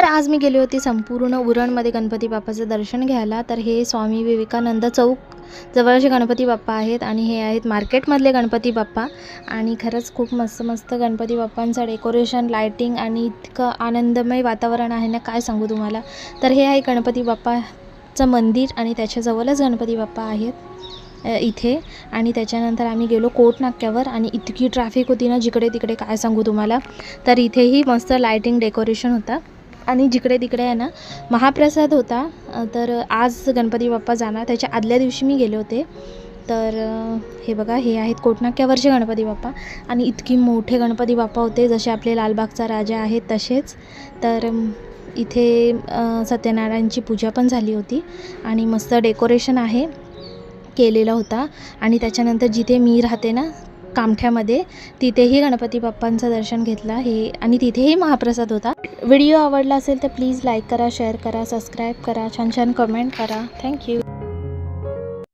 आज मी गेली होती संपूर्ण उरणमध्ये गणपती बाप्पाचं दर्शन घ्यायला. तर हे स्वामी विवेकानंद चौक जवळचे गणपती बाप्पा आहेत आणि हे आहेत मार्केटमधले गणपती बाप्पा. आणि खरंच खूप मस्त मस्त गणपती बाप्पांचं डेकोरेशन, लायटिंग आणि इतकं आनंदमय वातावरण आहे ना, काय सांगू तुम्हाला. तर हे आहे गणपती बाप्पाचं मंदिर आणि त्याच्याजवळच गणपती बाप्पा आहेत इथे. आणि त्याच्यानंतर आम्ही गेलो कोट नाक्यावर आणि इतकी ट्रॅफिक होती ना जिकडे तिकडे, काय सांगू तुम्हाला. तर इथेही मस्त लायटिंग डेकोरेशन होता आणि जिकडे तिकडे आहे ना महाप्रसाद होता. तर आज गणपती बाप्पा जाणार, त्याच्या आदल्या दिवशी मी गेले होते. तर हे बघा, हे आहेत कोटनाक्यावरचे गणपती बाप्पा आणि इतकी मोठे गणपती बाप्पा होते, जसे आपले लालबागचा राजा आहेत तसेच. तर इथे सत्यनारायणची पूजा पण झाली होती आणि मस्त डेकोरेशन आहे केलेला होता. आणि त्याच्यानंतर जिथे मी राहते ना कामठ्यामध्ये, तिथेही गणपती बाप्पांचं दर्शन घेतलं हे आणि तिथेही महाप्रसाद होता. व्हिडिओ आवडला असेल तर प्लीज लाईक करा, शेअर करा, सबस्क्राईब करा, छान छान कमेंट करा. थँक्यू.